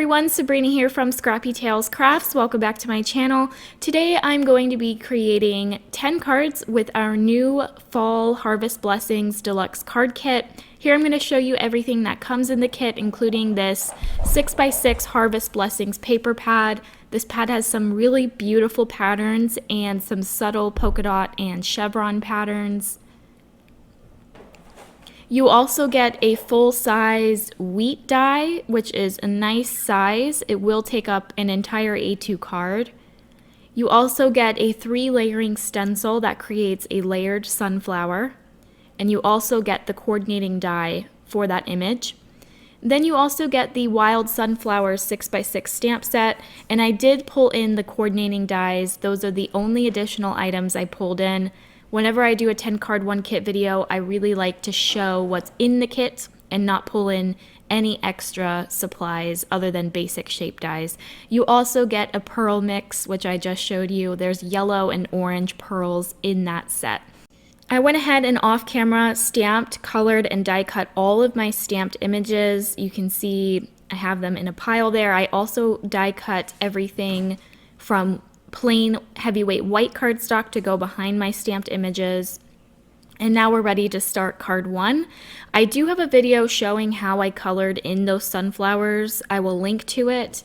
everyone, Sabrina here from Scrappy Tails Crafts. Welcome back to my channel. Today I'm going to be creating 10 cards with our new Fall Harvest Blessings Deluxe card kit. Here I'm going to show you everything that comes in the kit, including this 6x6 Harvest Blessings paper pad. This pad has some really beautiful patterns and some subtle polka dot and chevron patterns. You also get a full-size wheat die, which is a nice size. It will take up an entire A2 card. You also get a 3-layering stencil that creates a layered sunflower. And you also get the coordinating die for that image. Then you also get the Wild Sunflower 6x6 stamp set, and I did pull in the coordinating dies. Those are the only additional items I pulled in. Whenever I do a 10 card 1 kit video, I really like to show what's in the kit and not pull in any extra supplies other than basic shape dies. You also get a pearl mix, which I just showed you. There's yellow and orange pearls in that set. I went ahead and off camera stamped, colored, and die cut all of my stamped images. You can see I have them in a pile there. I also die cut everything from plain heavyweight white cardstock to go behind my stamped images. And now we're ready to start card 1. I do have a video showing how I colored in those sunflowers. I will link to it.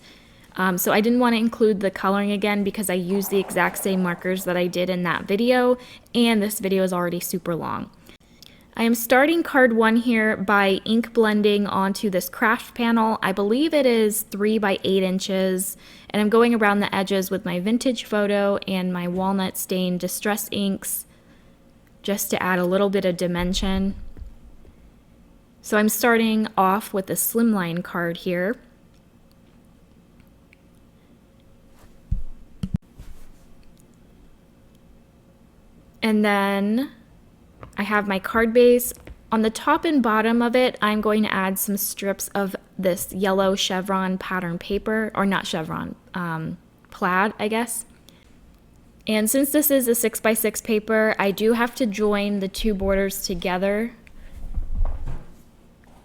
So I didn't want to include the coloring again because I used the exact same markers that I did in that video, and this video is already super long. I am starting card 1 here by ink blending onto this craft panel. I believe it is 3 by 8 inches, and I'm going around the edges with my vintage photo and my walnut stain distress inks just to add a little bit of dimension. So I'm starting off with a slimline card here. And then I have my card base. On the top and bottom of it, I'm going to add some strips of this yellow chevron pattern paper, or not chevron, plaid, I guess. And since this is a 6x6 paper, I do have to join the 2 borders together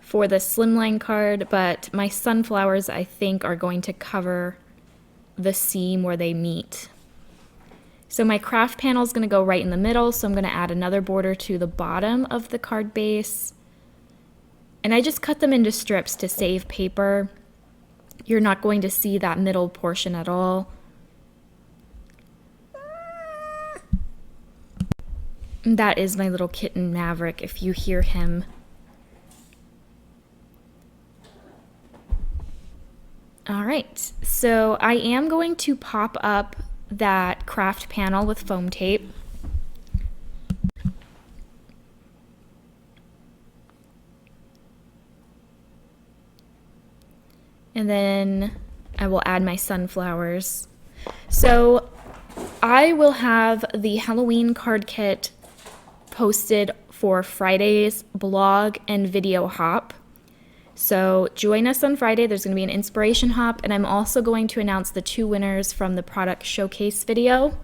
for the slimline card, but my sunflowers, I think, are going to cover the seam where they meet. So my craft panel is going to go right in the middle, so I'm going to add another border to the bottom of the card base. And I just cut them into strips to save paper. You're not going to see that middle portion at all. And that is my little kitten Maverick, if you hear him. All right, so I am going to pop up that craft panel with foam tape. And then I will add my sunflowers. So I will have the Halloween card kit posted for Friday's blog and video hop. So join us on Friday. There's going to be an inspiration hop, and I'm also going to announce the 2 winners from the product showcase video.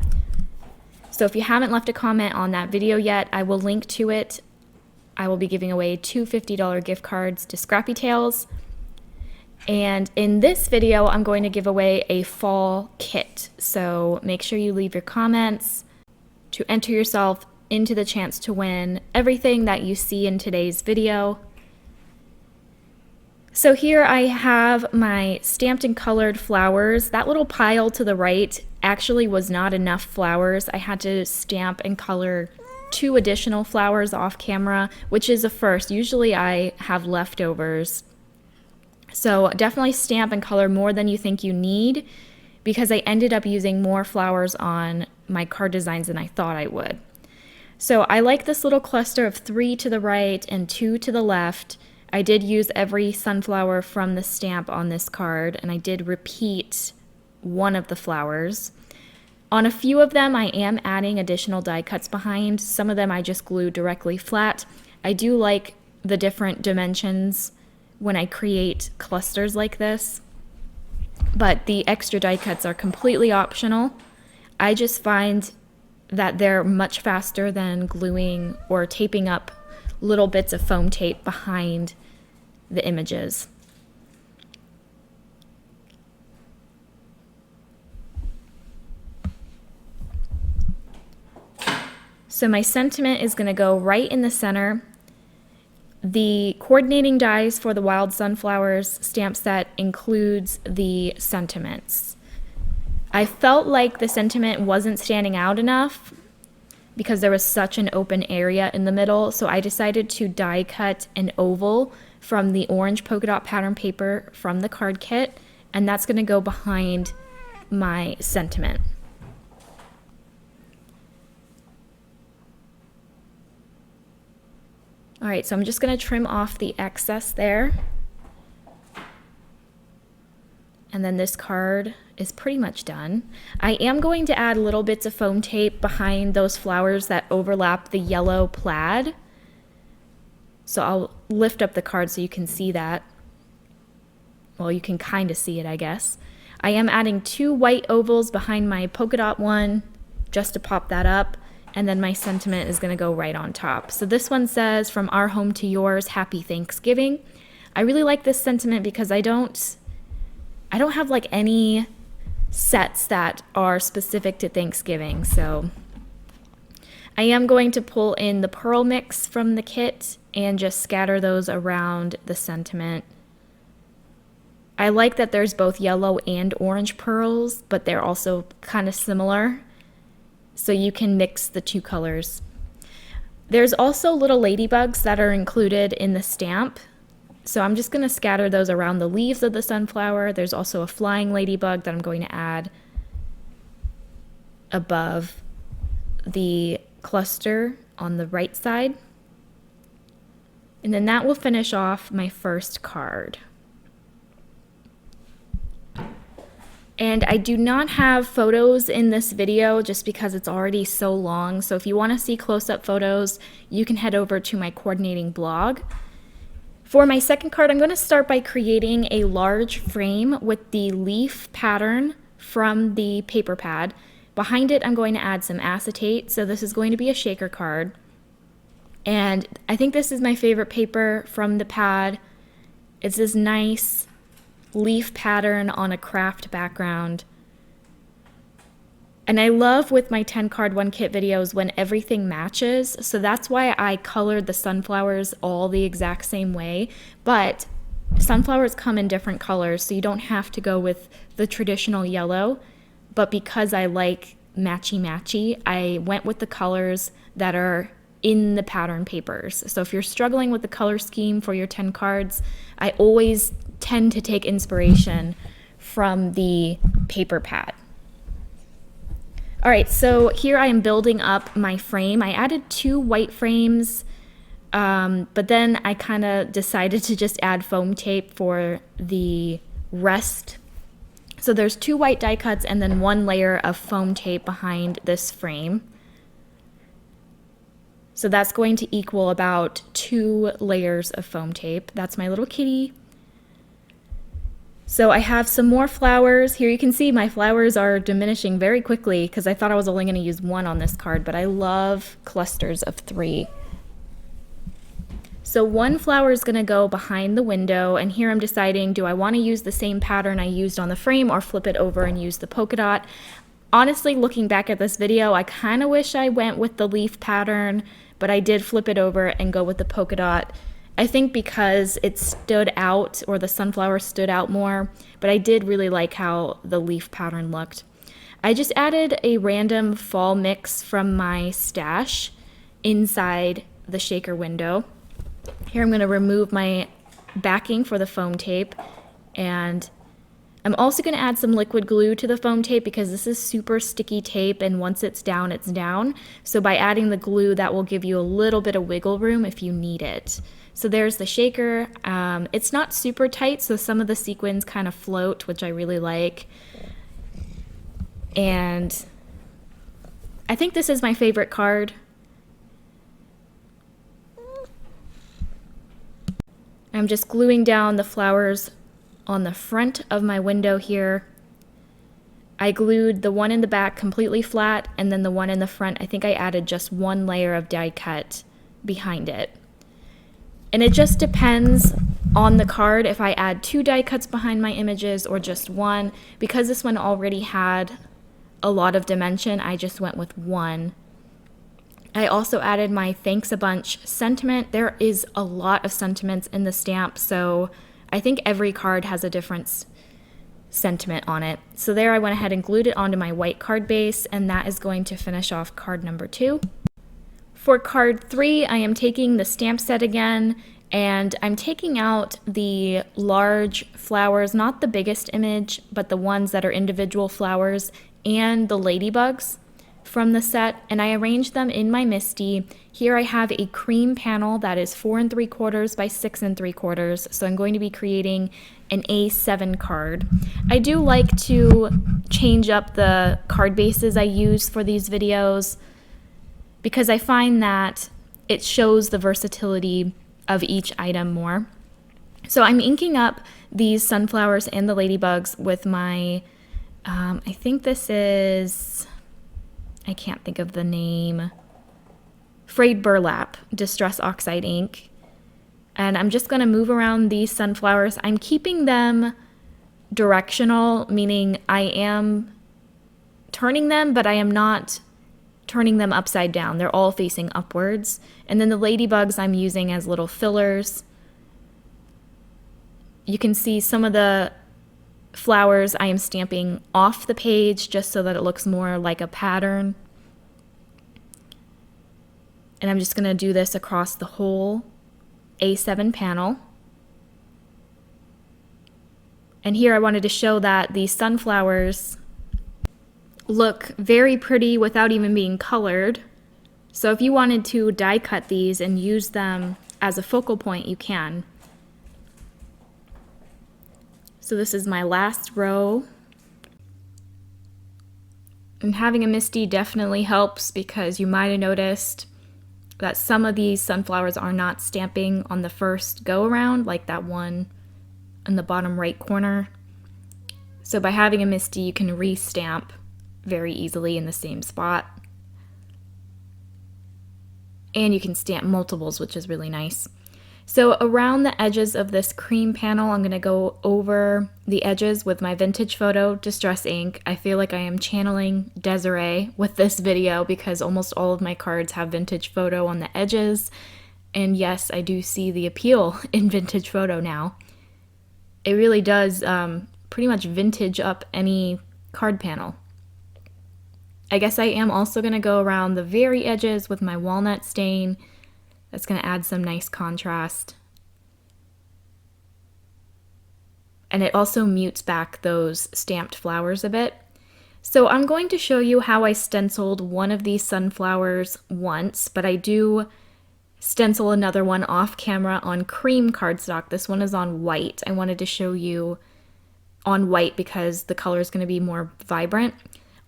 So if you haven't left a comment on that video yet, I will link to it. I will be giving away 2 $50 gift cards to Scrappy Tails. And in this video, I'm going to give away a fall kit. So make sure you leave your comments to enter yourself into the chance to win everything that you see in today's video. So here I have my stamped and colored flowers. That little pile to the right actually was not enough flowers. I had to stamp and color 2 additional flowers off camera, which is a first. Usually I have leftovers. So definitely stamp and color more than you think you need, because I ended up using more flowers on my card designs than I thought I would. So I like this little cluster of 3 to the right and 2 to the left. I did use every sunflower from the stamp on this card, and I did repeat one of the flowers. On a few of them, I am adding additional die cuts behind. Some of them I just glued directly flat. I do like the different dimensions when I create clusters like this, but the extra die cuts are completely optional. I just find that they're much faster than gluing or taping up little bits of foam tape behind the images. So my sentiment is going to go right in the center. The coordinating dies for the Wild Sunflowers stamp set includes the sentiments. I felt like the sentiment wasn't standing out enough because there was such an open area in the middle, so I decided to die cut an oval from the orange polka dot pattern paper from the card kit, and that's going to go behind my sentiment. All right, so I'm just going to trim off the excess there. And then this card is pretty much done. I am going to add little bits of foam tape behind those flowers that overlap the yellow plaid. So I'll lift up the card so you can see that. Well, you can kind of see it, I guess. I am adding 2 white ovals behind my polka dot one just to pop that up. And then my sentiment is going to go right on top. So this one says, "From our home to yours, happy Thanksgiving." I really like this sentiment because I don't have like any sets that are specific to Thanksgiving. So I am going to pull in the pearl mix from the kit and just scatter those around the sentiment. I like that there's both yellow and orange pearls, but they're also kind of similar. So you can mix the 2 colors. There's also little ladybugs that are included in the stamp. So I'm just going to scatter those around the leaves of the sunflower. There's also a flying ladybug that I'm going to add above the cluster on the right side. And then that will finish off my first card. And I do not have photos in this video just because it's already so long. So if you want to see close-up photos, you can head over to my coordinating blog. For my second card, I'm going to start by creating a large frame with the leaf pattern from the paper pad. Behind it, I'm going to add some acetate. So this is going to be a shaker card. And I think this is my favorite paper from the pad. It's this nice leaf pattern on a craft background. And I love with my 10 card 1 kit videos when everything matches. So that's why I colored the sunflowers all the exact same way. But sunflowers come in different colors, so you don't have to go with the traditional yellow. But because I like matchy-matchy, I went with the colors that are in the pattern papers. So if you're struggling with the color scheme for your 10 cards, I always tend to take inspiration from the paper pad. All right, so here I am building up my frame. I added 2 white frames, but then I kind of decided to just add foam tape for the rest. So there's 2 white die cuts and then 1 layer of foam tape behind this frame. So that's going to equal about 2 layers of foam tape. That's my little kitty. So I have some more flowers. Here you can see my flowers are diminishing very quickly because I thought I was only going to use 1 on this card, but I love clusters of 3. So 1 flower is going to go behind the window, and here I'm deciding, do I want to use the same pattern I used on the frame or flip it over and use the polka dot? Honestly, looking back at this video, I kind of wish I went with the leaf pattern, but I did flip it over and go with the polka dot. I think because it stood out, or the sunflower stood out more, but I did really like how the leaf pattern looked. I just added a random fall mix from my stash inside the shaker window. Here I'm going to remove my backing for the foam tape, and I'm also going to add some liquid glue to the foam tape because this is super sticky tape, and once it's down, it's down. So by adding the glue, that will give you a little bit of wiggle room if you need it. So there's the shaker. It's not super tight, so some of the sequins kind of float, which I really like. And I think this is my favorite card. I'm just gluing down the flowers on the front of my window here. I glued the one in the back completely flat, and then the one in the front, I think I added just 1 layer of die cut behind it. And it just depends on the card if I add 2 die cuts behind my images or just 1. Because this one already had a lot of dimension, I just went with 1. I also added my thanks a bunch sentiment. There is a lot of sentiments in the stamp, so I think every card has a different sentiment on it. So there I went ahead and glued it onto my white card base, and that is going to finish off card number 2. For card 3, I am taking the stamp set again, and I'm taking out the large flowers, not the biggest image, but the ones that are individual flowers, and the ladybugs from the set, and I arranged them in my MISTI. Here I have a cream panel that is 4 3/4 by 6 3/4, so I'm going to be creating an A7 card. I do like to change up the card bases I use for these videos because I find that it shows the versatility of each item more. So I'm inking up these sunflowers and the ladybugs with my, I think this is, I can't think of the name, Frayed Burlap Distress Oxide ink. And I'm just going to move around these sunflowers. I'm keeping them directional, meaning I am turning them, but I am not turning them upside down. They're all facing upwards. And then the ladybugs I'm using as little fillers. You can see some of the flowers I am stamping off the page just so that it looks more like a pattern. And I'm just going to do this across the whole A7 panel. And here I wanted to show that the sunflowers look very pretty without even being colored. So if you wanted to die cut these and use them as a focal point, you can. So this is my last row. And having a MISTI definitely helps because you might have noticed that some of these sunflowers are not stamping on the first go around, like that one in the bottom right corner. So by having a MISTI, you can re-stamp very easily in the same spot. And you can stamp multiples, which is really nice. So around the edges of this cream panel, I'm going to go over the edges with my vintage photo distress ink. I feel like I am channeling Desiree with this video because almost all of my cards have vintage photo on the edges. And yes, I do see the appeal in vintage photo now. It really does pretty much vintage up any card panel. I guess I am also going to go around the very edges with my walnut stain. That's going to add some nice contrast. And it also mutes back those stamped flowers a bit. So I'm going to show you how I stenciled one of these sunflowers once, but I do stencil another one off camera on cream cardstock. This one is on white. I wanted to show you on white because the color is going to be more vibrant.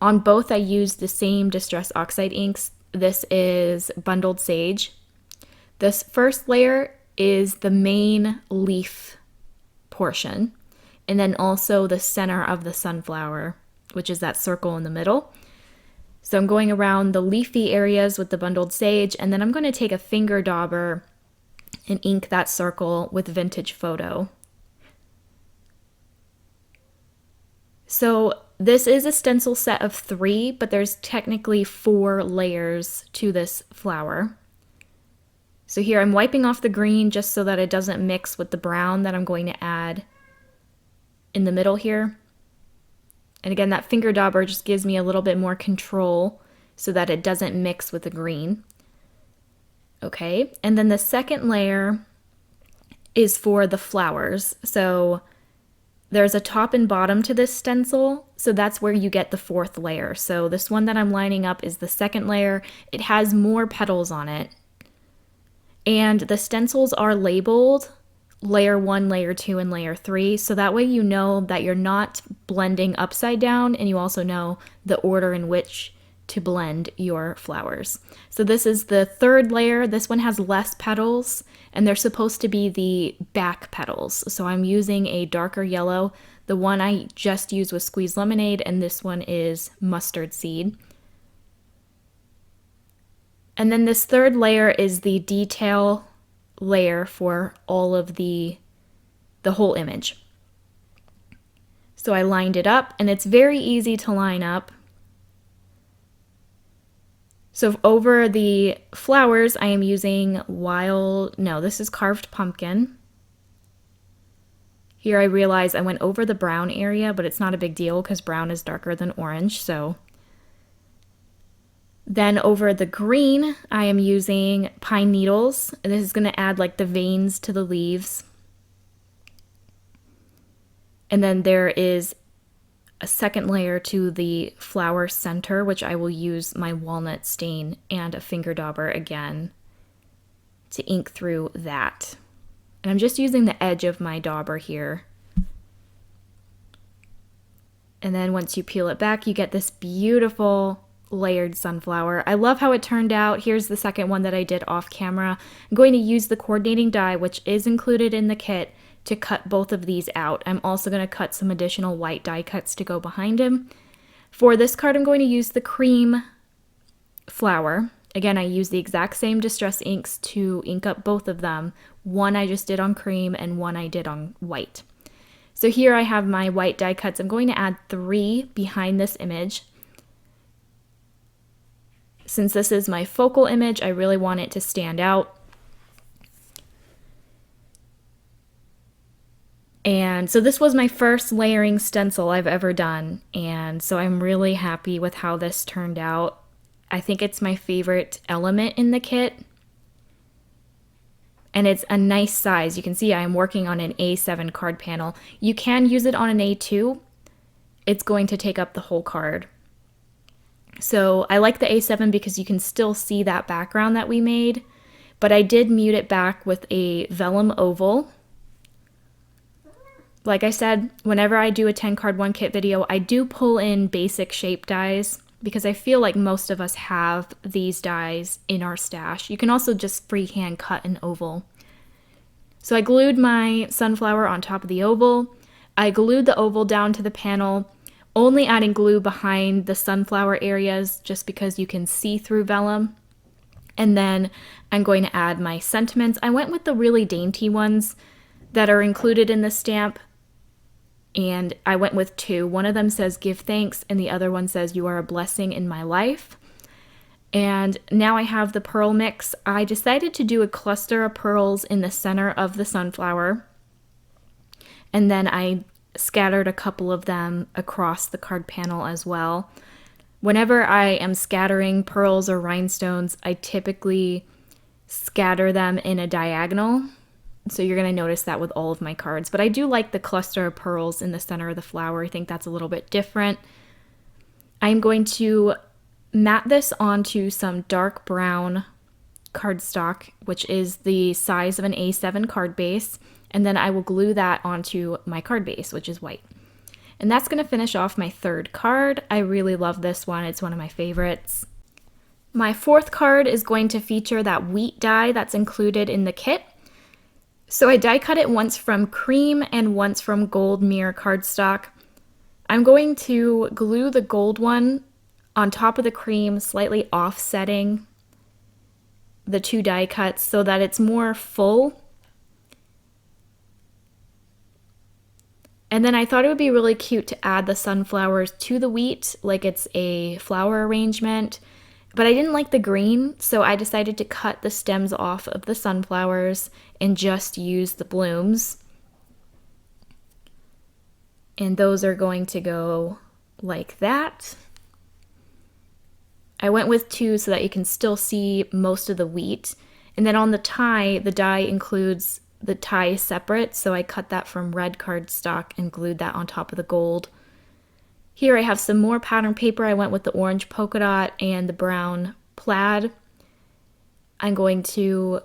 On both I used the same Distress Oxide inks. This is Bundled Sage. This first layer is the main leaf portion, and then also the center of the sunflower, which is that circle in the middle. So I'm going around the leafy areas with the Bundled Sage, and then I'm going to take a finger dauber and ink that circle with Vintage Photo. So this is a stencil set of 3, but there's technically 4 layers to this flower. So here I'm wiping off the green just so that it doesn't mix with the brown that I'm going to add in the middle here. And again, that finger dauber just gives me a little bit more control so that it doesn't mix with the green. Okay, and then the second layer is for the flowers. So there's a top and bottom to this stencil, so that's where you get the 4th layer. So this one that I'm lining up is the second layer. It has more petals on it. And the stencils are labeled layer 1, layer 2, and layer 3, so that way you know that you're not blending upside down, and you also know the order in which to blend your flowers. So this is the 3rd layer. This one has less petals, and they're supposed to be the back petals. So I'm using a darker yellow. The one I just used was Squeezed Lemonade, and this one is Mustard Seed. And then this 3rd layer is the detail layer for all of the whole image. So I lined it up, and it's very easy to line up. So over the flowers, I am using this is carved pumpkin. Here I realize I went over the brown area, but it's not a big deal because brown is darker than orange, so. Then over the green, I am using pine needles. And this is going to add like the veins to the leaves. And then there is a second layer to the flower center, which I will use my walnut stain and a finger dauber again to ink through that. And I'm just using the edge of my dauber here. And then once you peel it back, you get this beautiful layered sunflower. I love how it turned out. Here's the second one that I did off camera. I'm going to use the coordinating die, which is included in the kit, to cut both of these out. I'm also going to cut some additional white die cuts to go behind him. For this card, I'm going to use the cream flower. Again, I use the exact same distress inks to ink up both of them. One I just did on cream and one I did on white. So here I have my white die cuts. I'm going to add 3 behind this image. Since this is my focal image, I really want it to stand out. And so this was my first layering stencil I've ever done, and so I'm really happy with how this turned out. I think it's my favorite element in the kit. And it's a nice size. You can see I'm working on an A7 card panel. You can use it on an A2. It's going to take up the whole card. So I like the A7 because you can still see that background that we made, but I did mute it back with a vellum oval. Like I said, whenever I do a 10 card 1 kit video, I do pull in basic shape dies because I feel like most of us have these dies in our stash. You can also just freehand cut an oval. So I glued my sunflower on top of the oval. I glued the oval down to the panel, only adding glue behind the sunflower areas just because you can see through vellum. And then I'm going to add my sentiments. I went with the really dainty ones that are included in the stamp. And I went with 2. One of them says give thanks and the other one says you are a blessing in my life. And now I have the pearl mix. I decided to do a cluster of pearls in the center of the sunflower. And then I scattered a couple of them across the card panel as well. Whenever I am scattering pearls or rhinestones, I typically scatter them in a diagonal. So you're going to notice that with all of my cards. But I do like the cluster of pearls in the center of the flower. I think that's a little bit different. I'm going to mat this onto some dark brown cardstock, which is the size of an A7 card base. And then I will glue that onto my card base, which is white. And that's going to finish off my 3rd card. I really love this one. It's one of my favorites. My 4th card is going to feature that wheat die that's included in the kit. So I die cut it once from cream and once from gold mirror cardstock. I'm going to glue the gold one on top of the cream, slightly offsetting the 2 die cuts so that it's more full. And then I thought it would be really cute to add the sunflowers to the wheat, like it's a flower arrangement. But I didn't like the green, so I decided to cut the stems off of the sunflowers and just use the blooms. And those are going to go like that. I went with 2 so that you can still see most of the wheat. And then on the tie, the die includes the tie separate, so I cut that from red cardstock and glued that on top of the gold. Here I have some more pattern paper. I went with the orange polka dot and the brown plaid. I'm going to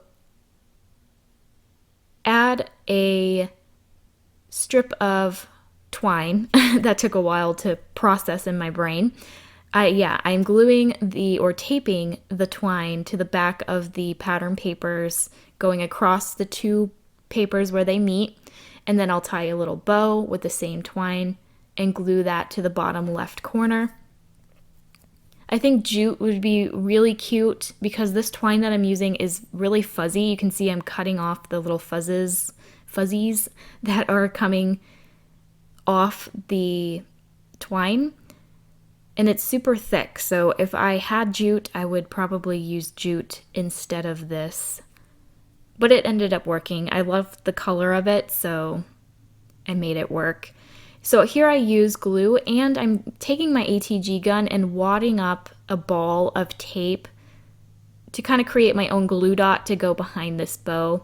add a strip of twine. That took a while to process in my brain. I'm gluing taping the twine to the back of the pattern papers, going across the 2 papers where they meet, and then I'll tie a little bow with the same twine and glue that to the bottom left corner. I think jute would be really cute because this twine that I'm using is really fuzzy. You can see I'm cutting off the little fuzzies that are coming off the twine. And it's super thick, so if I had jute, I would probably use jute instead of this. But it ended up working. I loved the color of it, so I made it work. So here I use glue, and I'm taking my ATG gun and wadding up a ball of tape to kind of create my own glue dot to go behind this bow.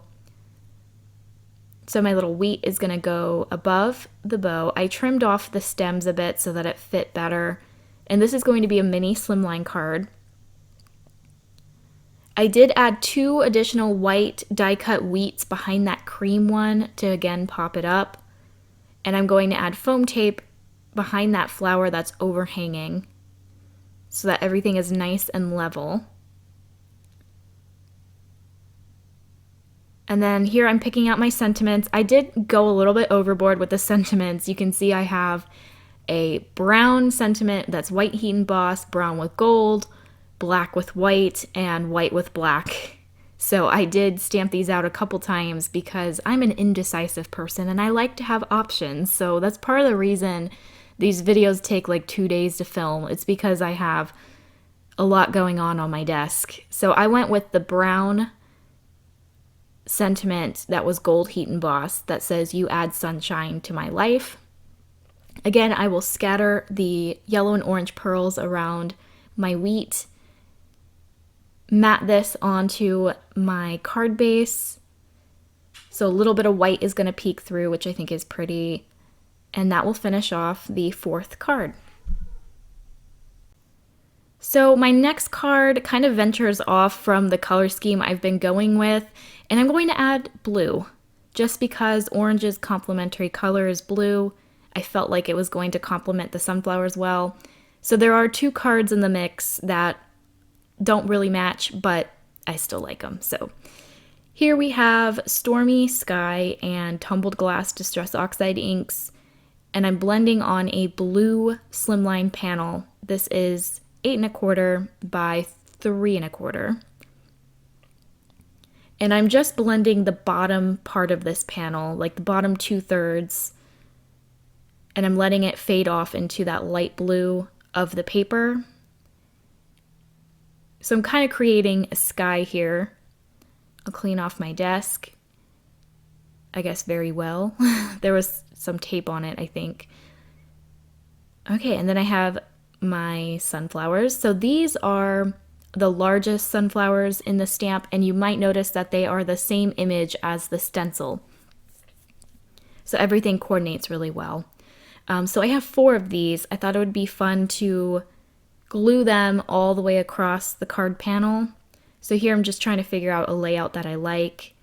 So my little wheat is going to go above the bow. I trimmed off the stems a bit so that it fit better. And this is going to be a mini slimline card. I did add 2 additional white die cut wheats behind that cream one to again pop it up. And I'm going to add foam tape behind that flower that's overhanging so that everything is nice and level. And then here I'm picking out my sentiments. I did go a little bit overboard with the sentiments. You can see I have a brown sentiment that's white heat embossed, brown with gold, black with white, and white with black. So I did stamp these out a couple times because I'm an indecisive person and I like to have options. So that's part of the reason these videos take like 2 days to film. It's because I have a lot going on my desk. So I went with the brown sentiment that was gold heat embossed that says, "You add sunshine to my life." Again, I will scatter the yellow and orange pearls around my wheat, mat this onto my card base. So a little bit of white is going to peek through, which I think is pretty. And that will finish off the 4th card. So my next card kind of ventures off from the color scheme I've been going with, and I'm going to add blue. Just because orange's complementary color is blue, I felt like it was going to complement the sunflowers well. So there are 2 cards in the mix that don't really match, but I still like them. So here we have Stormy Sky and Tumbled Glass Distress Oxide inks, and I'm blending on a blue slimline panel. This is 8 1/4 by 3 1/4. And I'm just blending the bottom part of this panel, like the bottom 2/3, and I'm letting it fade off into that light blue of the paper. So I'm kind of creating a sky here. I'll clean off my desk, I guess very well. There was some tape on it, I think. Okay, and then I have my sunflowers. So these are the largest sunflowers in the stamp, and you might notice that they are the same image as the stencil. So everything coordinates really well. So I have 4 of these. I thought it would be fun to glue them all the way across the card panel. So here I'm just trying to figure out a layout that I like.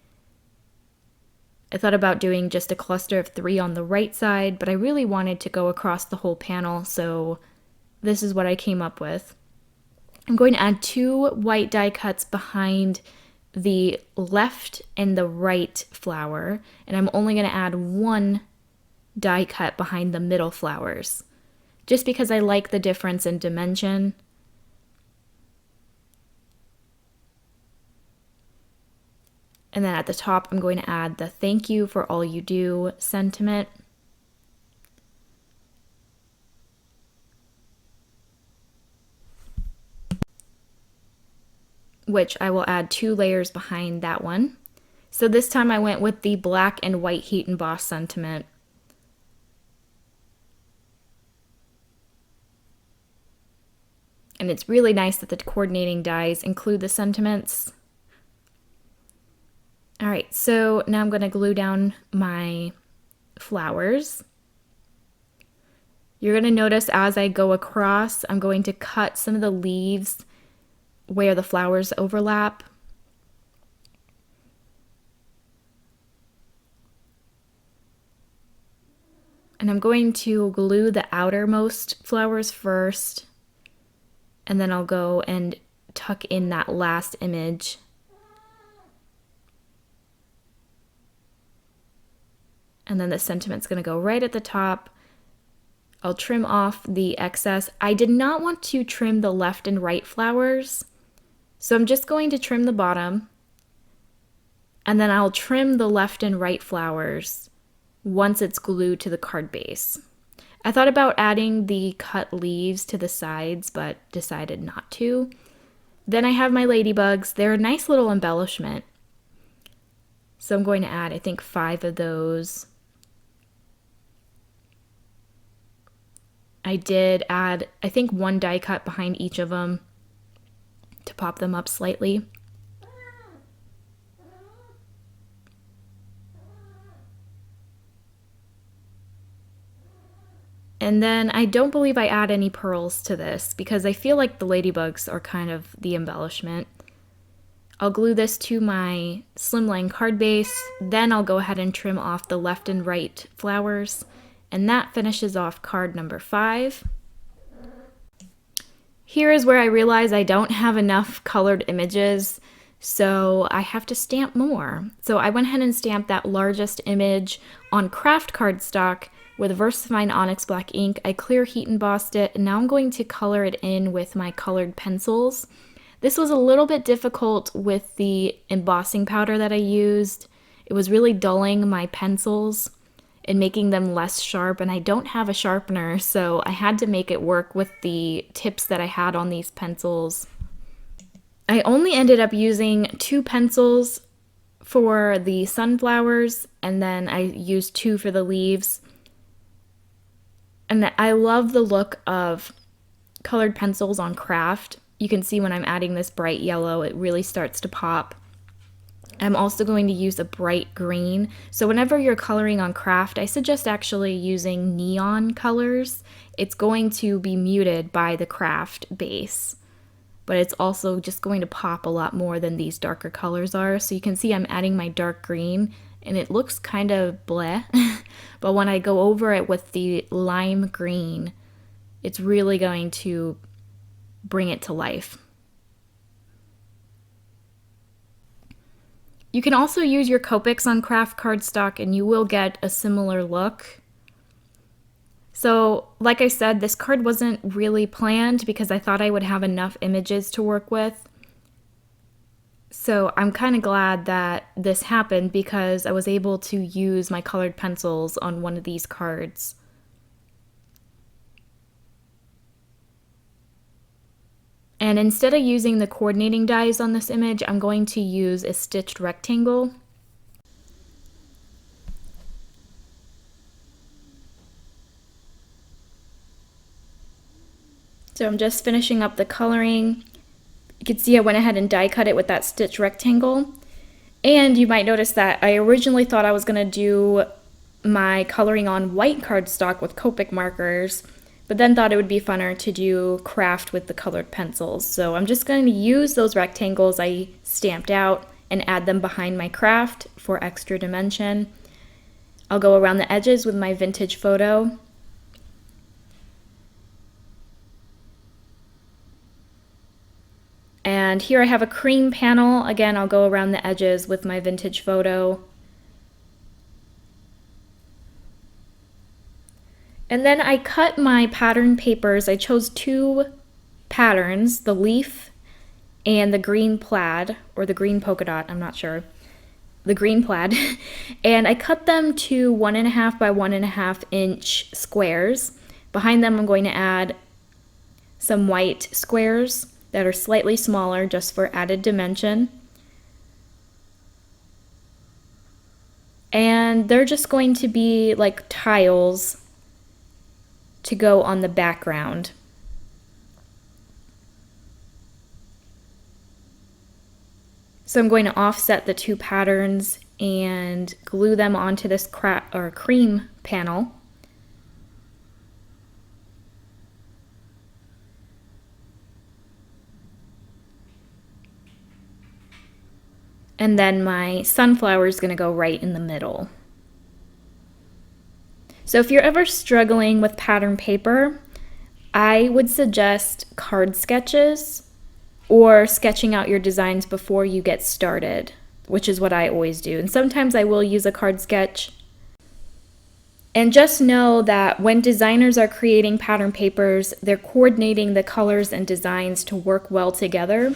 I thought about doing just a cluster of 3 on the right side, but I really wanted to go across the whole panel, so this is what I came up with. I'm going to add 2 white die cuts behind the left and the right flower, and I'm only going to add 1 die cut behind the middle flowers, just because I like the difference in dimension. And then at the top, I'm going to add the "Thank you for all you do" sentiment. Which I will add 2 layers behind that one. So this time I went with the black and white heat embossed sentiment. And it's really nice that the coordinating dies include the sentiments. All right, so now I'm going to glue down my flowers. You're going to notice as I go across, I'm going to cut some of the leaves where the flowers overlap. And I'm going to glue the outermost flowers first, and then I'll go and tuck in that last image. And then the sentiment's going to go right at the top. I'll trim off the excess. I did not want to trim the left and right flowers, so I'm just going to trim the bottom, and then I'll trim the left and right flowers once it's glued to the card base. I thought about adding the cut leaves to the sides, but decided not to. Then I have my ladybugs. They're a nice little embellishment. So I'm going to add, I think, 5 of those. I did add, I think, 1 die cut behind each of them to pop them up slightly. And then I don't believe I add any pearls to this because I feel like the ladybugs are kind of the embellishment. I'll glue this to my slimline card base, then I'll go ahead and trim off the left and right flowers, and that finishes off card number 5. Here is where I realize I don't have enough colored images, so I have to stamp more. So I went ahead and stamped that largest image on craft cardstock with VersaFine Onyx Black ink. I clear heat embossed it, and now I'm going to color it in with my colored pencils. This was a little bit difficult with the embossing powder that I used. It was really dulling my pencils and making them less sharp, and I don't have a sharpener, so I had to make it work with the tips that I had on these pencils. I only ended up using 2 pencils for the sunflowers, and then I used 2 for the leaves. And I love the look of colored pencils on craft. You can see when I'm adding this bright yellow, it really starts to pop. I'm also going to use a bright green. So whenever you're coloring on craft, I suggest actually using neon colors. It's going to be muted by the craft base, but it's also just going to pop a lot more than these darker colors are. So you can see I'm adding my dark green, and it looks kind of bleh, but when I go over it with the lime green, it's really going to bring it to life. You can also use your Copics on craft cardstock and you will get a similar look. So, like I said, this card wasn't really planned because I thought I would have enough images to work with. So I'm kind of glad that this happened because I was able to use my colored pencils on one of these cards. And instead of using the coordinating dies on this image, I'm going to use a stitched rectangle. So I'm just finishing up the coloring. You can see I went ahead and die cut it with that stitch rectangle. And you might notice that I originally thought I was going to do my coloring on white cardstock with Copic markers, but then thought it would be funner to do craft with the colored pencils. So I'm just going to use those rectangles I stamped out and add them behind my craft for extra dimension. I'll go around the edges with my vintage photo. And here I have a cream panel. Again, I'll go around the edges with my vintage photo. And then I cut my pattern papers. I chose 2 patterns, the leaf and the green plaid, or the green polka dot, I'm not sure. The green plaid. And I cut them to 1.5 by 1.5 inch squares. Behind them I'm going to add some white squares that are slightly smaller just for added dimension. And they're just going to be like tiles to go on the background. So I'm going to offset the 2 patterns and glue them onto this cream panel. And then my sunflower is going to go right in the middle. So if you're ever struggling with pattern paper, I would suggest card sketches or sketching out your designs before you get started, which is what I always do. And sometimes I will use a card sketch. And just know that when designers are creating pattern papers, they're coordinating the colors and designs to work well together.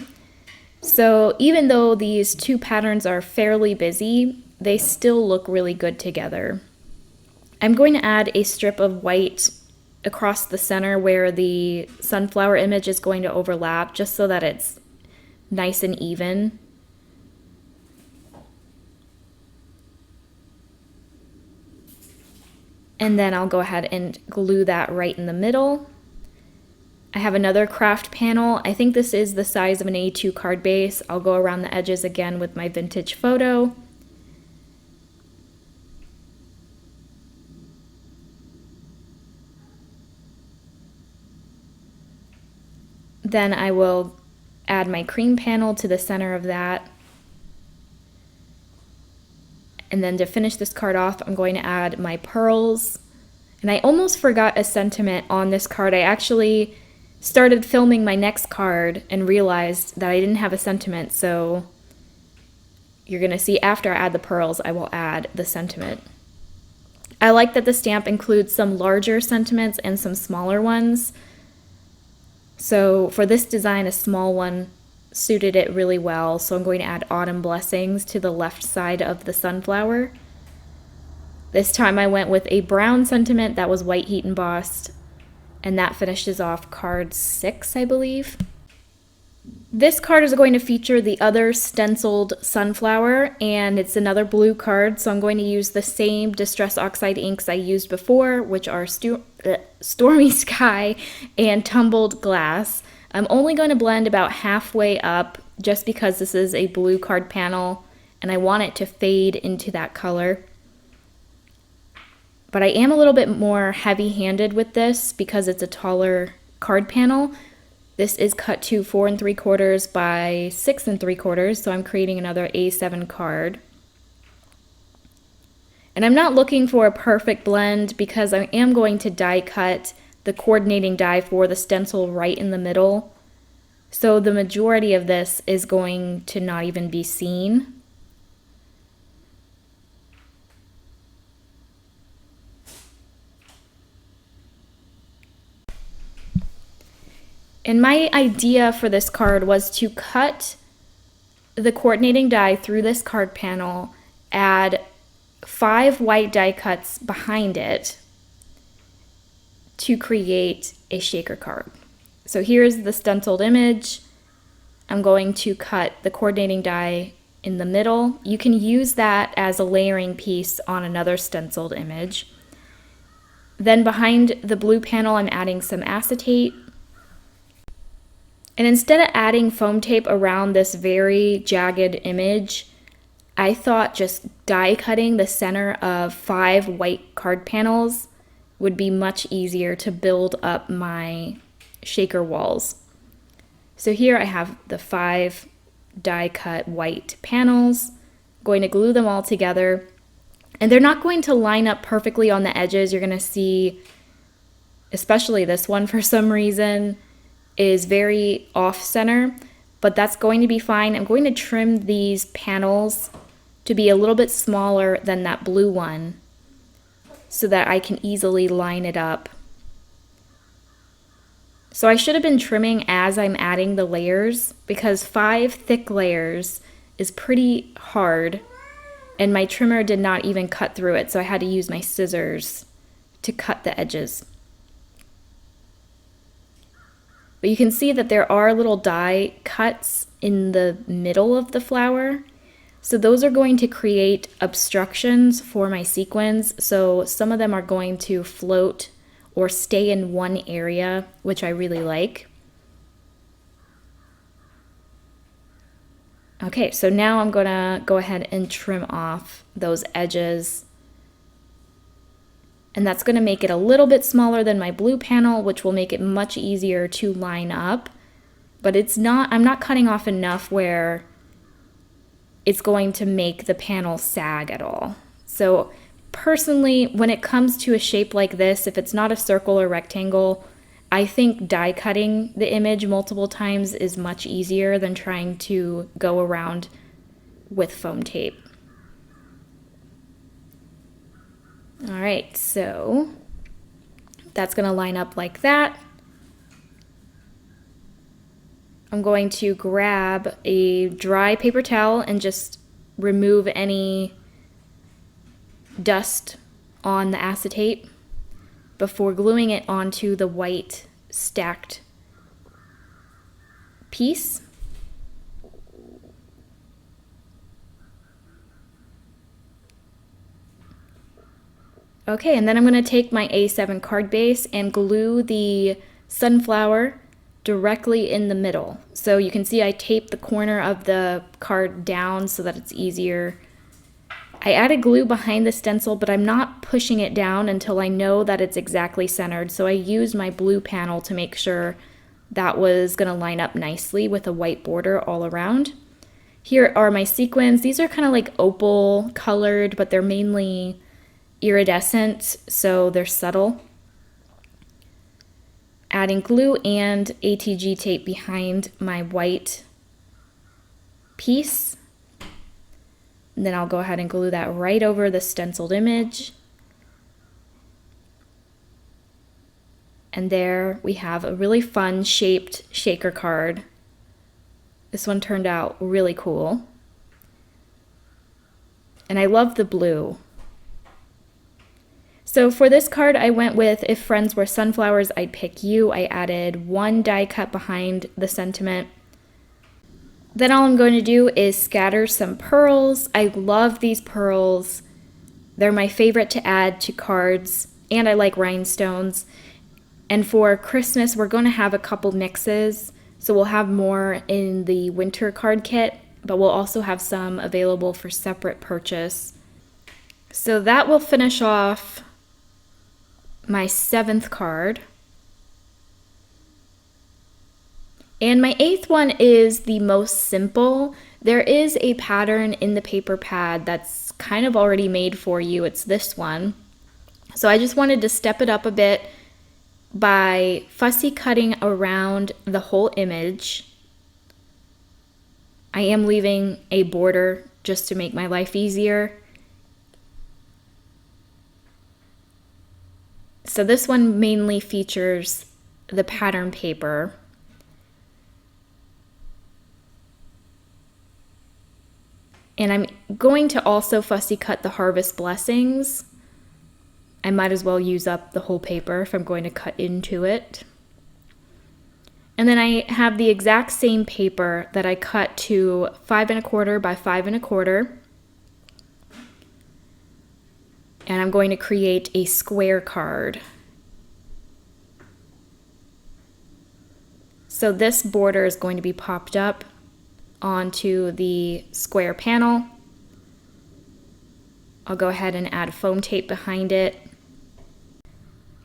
So even though these 2 patterns are fairly busy, they still look really good together. I'm going to add a strip of white across the center where the sunflower image is going to overlap, just so that it's nice and even. And then I'll go ahead and glue that right in the middle. I have another craft panel. I think this is the size of an A2 card base. I'll go around the edges again with my vintage photo. Then I will add my cream panel to the center of that. And then to finish this card off, I'm going to add my pearls. And I almost forgot a sentiment on this card. I actually started filming my next card and realized that I didn't have a sentiment, so you're going to see after I add the pearls, I will add the sentiment. I like that the stamp includes some larger sentiments and some smaller ones. So for this design, a small one suited it really well, so I'm going to add autumn blessings to the left side of the sunflower. This time I went with a brown sentiment that was white heat embossed, and that finishes off card 6, I believe. This card is going to feature the other stenciled sunflower, and it's another blue card, so I'm going to use the same Distress Oxide inks I used before, which are Stormy Sky and Tumbled Glass. I'm only going to blend about halfway up just because this is a blue card panel and I want it to fade into that color. But I am a little bit more heavy-handed with this because it's a taller card panel. This is cut to 4 3/4 by 6 3/4, so I'm creating another A7 card. And I'm not looking for a perfect blend because I am going to die cut the coordinating die for the stencil right in the middle. So the majority of this is going to not even be seen. And my idea for this card was to cut the coordinating die through this card panel, add 5 white die cuts behind it to create a shaker card. So here's the stenciled image. I'm going to cut the coordinating die in the middle. You can use that as a layering piece on another stenciled image. Then behind the blue panel, I'm adding some acetate. And instead of adding foam tape around this very jagged image, I thought just die cutting the center of 5 white card panels would be much easier to build up my shaker walls. So here I have the 5 die cut white panels. I'm going to glue them all together, and they're not going to line up perfectly on the edges. You're going to see, especially this one for some reason, is very off center, but that's going to be fine. I'm going to trim these panels to be a little bit smaller than that blue one so that I can easily line it up. So I should have been trimming as I'm adding the layers because 5 thick layers is pretty hard and my trimmer did not even cut through it, so I had to use my scissors to cut the edges. But you can see that there are little die cuts in the middle of the flower. So those are going to create obstructions for my sequins. So some of them are going to float or stay in one area, which I really like. Okay, so now I'm gonna go ahead and trim off those edges. And that's gonna make it a little bit smaller than my blue panel, which will make it much easier to line up. But I'm not cutting off enough where it's going to make the panel sag at all. So personally, when it comes to a shape like this, if it's not a circle or rectangle, I think die cutting the image multiple times is much easier than trying to go around with foam tape. All right, so that's gonna line up like that. I'm going to grab a dry paper towel and just remove any dust on the acetate. before gluing it onto the white stacked piece. Okay, and then I'm going to take my A7 card base and glue the sunflower directly in the middle. So you can see I taped the corner of the card down so that it's easier. I added glue behind the stencil, but I'm not pushing it down until I know that it's exactly centered. So I used my blue panel to make sure that was going to line up nicely with a white border all around. Here are my sequins. These are kind of like opal colored, but they're mainly iridescent, so they're subtle. Adding glue and ATG tape behind my white piece. And then I'll go ahead and glue that right over the stenciled image. And there we have a really fun shaped shaker card. This one turned out really cool. And I love the blue. So for this card, I went with if friends were sunflowers, I'd pick you. I added one die cut behind the sentiment. Then all I'm going to do is scatter some pearls. I love these pearls. They're my favorite to add to cards, and I like rhinestones. And for Christmas, we're going to have a couple mixes. So we'll have more in the winter card kit, but we'll also have some available for separate purchase. So that will finish off my 7th card. And my 8th one is the most simple. There is a pattern in the paper pad that's kind of already made for you. It's this one. So I just wanted to step it up a bit by fussy cutting around the whole image. I am leaving a border just to make my life easier. So this one mainly features the pattern paper. And I'm going to also fussy cut the harvest blessings. I might as well use up the whole paper if I'm going to cut into it. And then I have the exact same paper that I cut to 5 1/4 by 5 1/4. And I'm going to create a square card. So this border is going to be popped up onto the square panel. I'll go ahead and add foam tape behind it.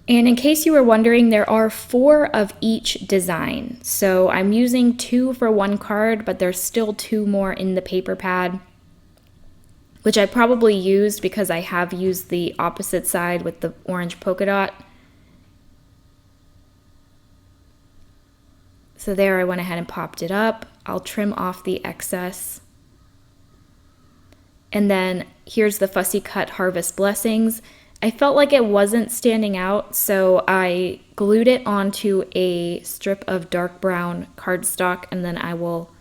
And in case you were wondering, there are 4 of each design. So I'm using 2 for one card, but there's still 2 more in the paper pad, which I probably used because I have used the opposite side with the orange polka dot. So there I went ahead and popped it up. I'll trim off the excess. And then here's the fussy cut harvest blessings. I felt like it wasn't standing out, so I glued it onto a strip of dark brown cardstock, and then I will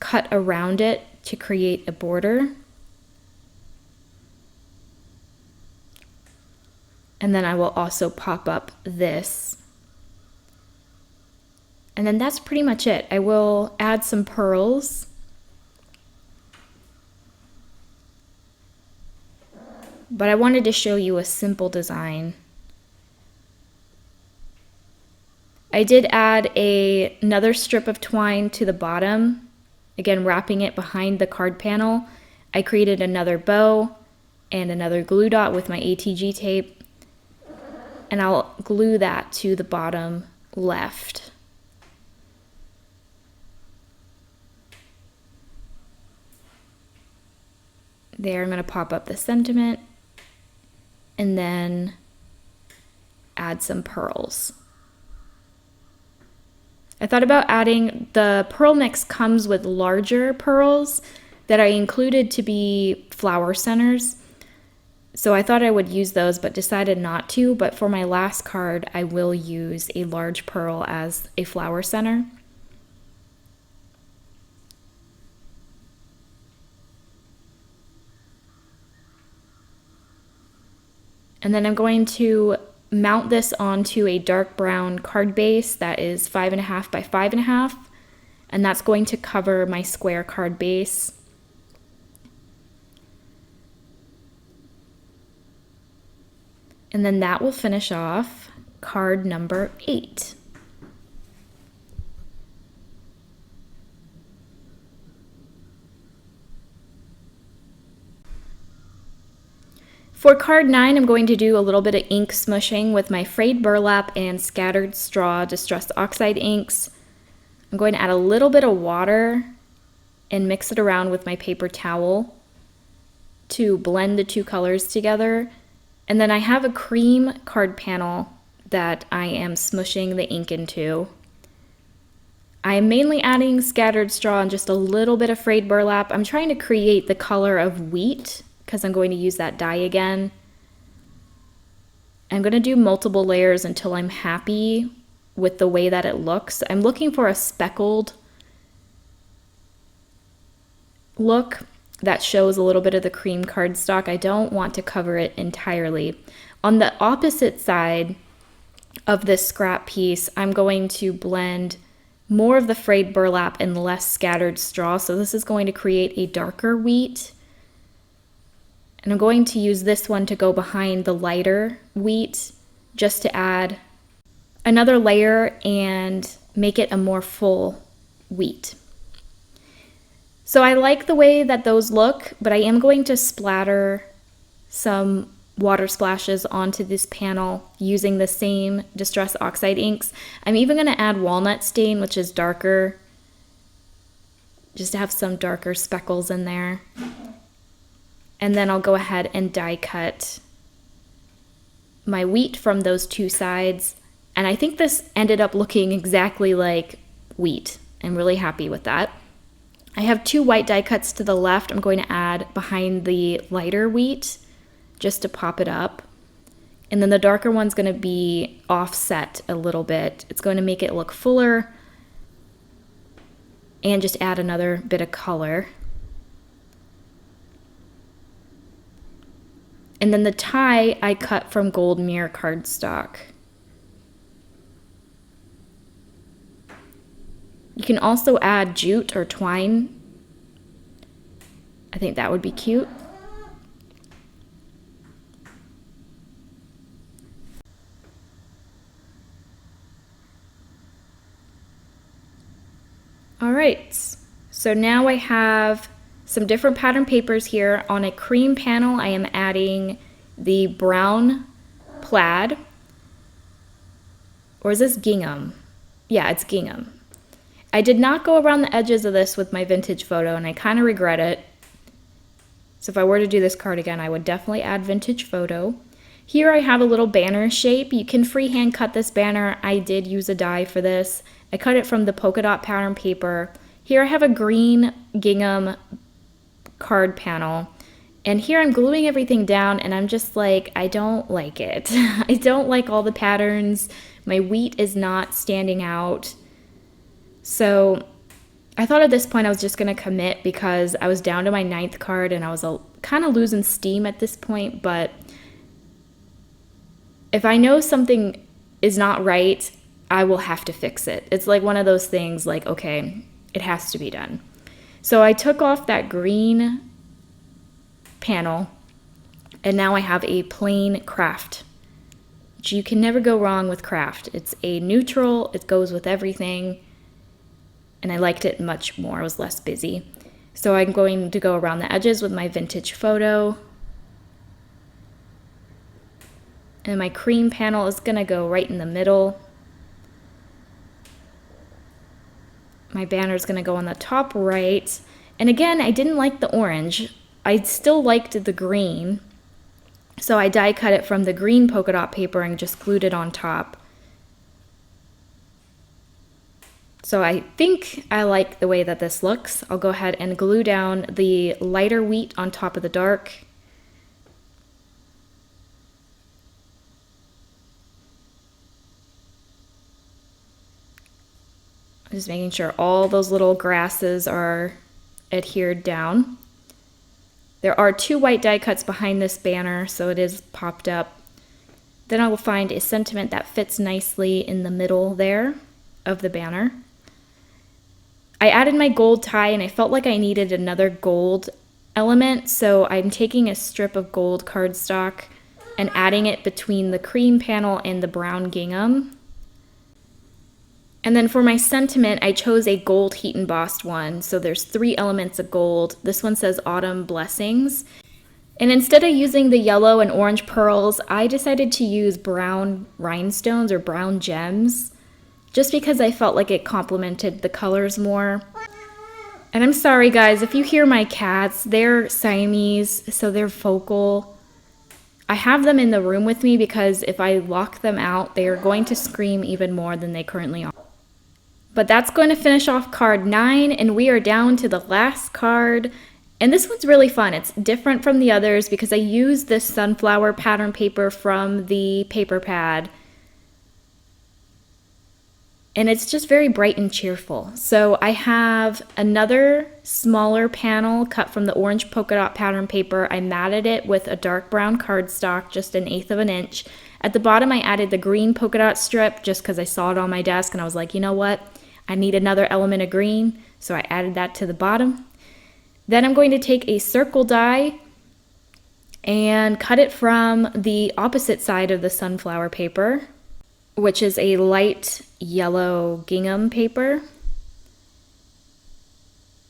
cut around it to create a border. And then I will also pop up this. And then that's pretty much it. I will add some pearls. But I wanted to show you a simple design. I did add another strip of twine to the bottom, again wrapping it behind the card panel. I created another bow and another glue dot with my ATG tape, and I'll glue that to the bottom left. There, I'm going to pop up the sentiment and then add some pearls. I thought about adding, the pearl mix comes with larger pearls that I included to be flower centers. So I thought I would use those, but decided not to. But for my last card, I will use a large pearl as a flower center. And then I'm going to mount this onto a dark brown card base that is 5.5 by 5.5, and that's going to cover my square card base. And then that will finish off card number 8. For card 9, I'm going to do a little bit of ink smushing with my frayed burlap and scattered straw distress oxide inks. I'm going to add a little bit of water and mix it around with my paper towel to blend the two colors together. And then I have a cream card panel that I am smushing the ink into. I am mainly adding scattered straw and just a little bit of frayed burlap. I'm trying to create the color of wheat because I'm going to use that dye again. I'm going to do multiple layers until I'm happy with the way that it looks. I'm looking for a speckled look that shows a little bit of the cream cardstock. I don't want to cover it entirely. On the opposite side of this scrap piece, I'm going to blend more of the frayed burlap and less scattered straw. So this is going to create a darker wheat. And I'm going to use this one to go behind the lighter wheat just to add another layer and make it a more full wheat. So I like the way that those look, but I am going to splatter some water splashes onto this panel using the same Distress Oxide inks. I'm even going to add Walnut Stain, which is darker, just to have some darker speckles in there. And then I'll go ahead and die cut my wheat from those two sides. And I think this ended up looking exactly like wheat. I'm really happy with that. I have 2 white die cuts to the left. I'm going to add behind the lighter wheat just to pop it up. And then the darker one's going to be offset a little bit. It's going to make it look fuller and just add another bit of color. And then the tie I cut from Gold Mirror cardstock. You can also add jute or twine. I think that would be cute. All right, so now I have some different pattern papers here. On a cream panel, I am adding the brown plaid. Or is this gingham? Yeah, it's gingham. I did not go around the edges of this with my vintage photo, and I kind of regret it. So if I were to do this card again, I would definitely add vintage photo. Here I have a little banner shape. You can freehand cut this banner. I did use a die for this. I cut it from the polka dot pattern paper. Here I have a green gingham card panel, and here I'm gluing everything down, and I'm just like, I don't like it. I don't like all the patterns. My wheat is not standing out. So I thought at this point I was just gonna commit because I was down to my 9th card and I was kind of losing steam at this point. But if I know something is not right, I will have to fix it. It's like one of those things like, okay, it has to be done. So I took off that green panel, and now I have a plain craft. You can never go wrong with craft. It's a neutral, it goes with everything, and I liked it much more. I was less busy. So I'm going to go around the edges with my vintage photo. And my cream panel is gonna go right in the middle. My banner is gonna go on the top right. And again, I didn't like the orange. I still liked the green. So I die cut it from the green polka dot paper and just glued it on top. So I think I like the way that this looks. I'll go ahead and glue down the lighter wheat on top of the dark. Just making sure all those little grasses are adhered down. There are 2 white die cuts behind this banner, so it is popped up. Then I will find a sentiment that fits nicely in the middle there of the banner. I added my gold tie and I felt like I needed another gold element, so I'm taking a strip of gold cardstock and adding it between the cream panel and the brown gingham. And then for my sentiment, I chose a gold heat embossed one. So there's 3 elements of gold. This one says Autumn Blessings. And instead of using the yellow and orange pearls, I decided to use brown rhinestones or brown gems, just because I felt like it complemented the colors more. And I'm sorry guys, if you hear my cats, they're Siamese, so they're vocal. I have them in the room with me because if I lock them out, they are going to scream even more than they currently are. But that's going to finish off card 9, and we are down to the last card. And this one's really fun. It's different from the others because I used this sunflower pattern paper from the paper pad. And it's just very bright and cheerful. So I have another smaller panel cut from the orange polka dot pattern paper. I matted it with a dark brown cardstock, just 1/8 of an inch. At the bottom, I added the green polka dot strip just because I saw it on my desk and I was like, you know what? I need another element of green. So I added that to the bottom. Then I'm going to take a circle die and cut it from the opposite side of the sunflower paper, which is a light yellow gingham paper.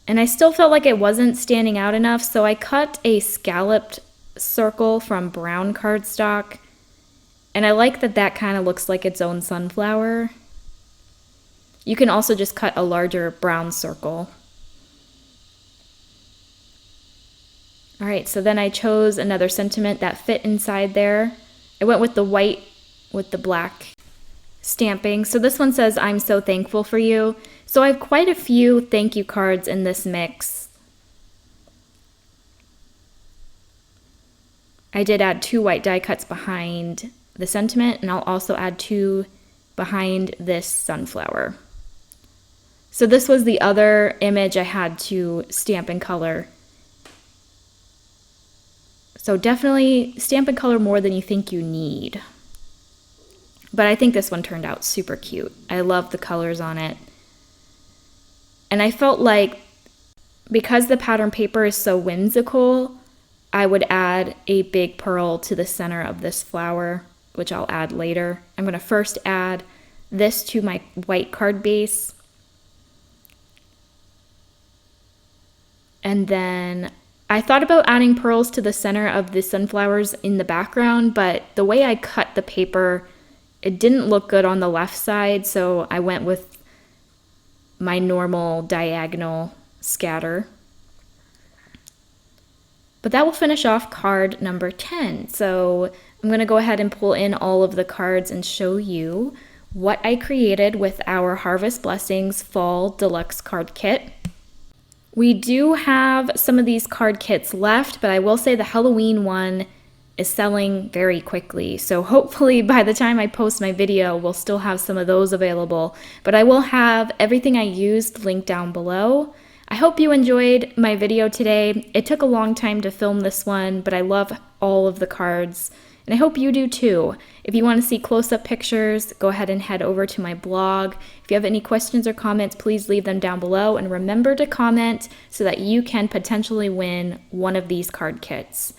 And I still felt like it wasn't standing out enough, so I cut a scalloped circle from brown cardstock. And I like that that kind of looks like its own sunflower. You can also just cut a larger brown circle. All right, so then I chose another sentiment that fit inside there. I went with the white with the black stamping. So this one says, I'm so thankful for you. So I have quite a few thank you cards in this mix. I did add 2 white die cuts behind the sentiment, and I'll also add 2 behind this sunflower. So this was the other image I had to stamp in color. So definitely stamp in color more than you think you need. But I think this one turned out super cute. I love the colors on it. And I felt like because the pattern paper is so whimsical, I would add a big pearl to the center of this flower, which I'll add later. I'm going to first add this to my white card base. And then I thought about adding pearls to the center of the sunflowers in the background, but the way I cut the paper, it didn't look good on the left side, so I went with my normal diagonal scatter. But that will finish off card number 10. So I'm going to go ahead and pull in all of the cards and show you what I created with our Harvest Blessings Fall Deluxe card kit. We do have some of these card kits left, but I will say the Halloween one is selling very quickly. So hopefully by the time I post my video, we'll still have some of those available. But I will have everything I used linked down below. I hope you enjoyed my video today. It took a long time to film this one, but I love all of the cards. And I hope you do too. If you want to see close-up pictures, go ahead and head over to my blog. If you have any questions or comments, please leave them down below. And remember to comment so that you can potentially win one of these card kits.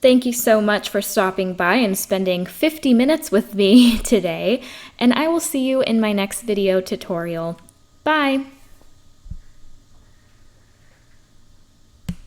Thank you so much for stopping by and spending 50 minutes with me today. And I will see you in my next video tutorial. Bye!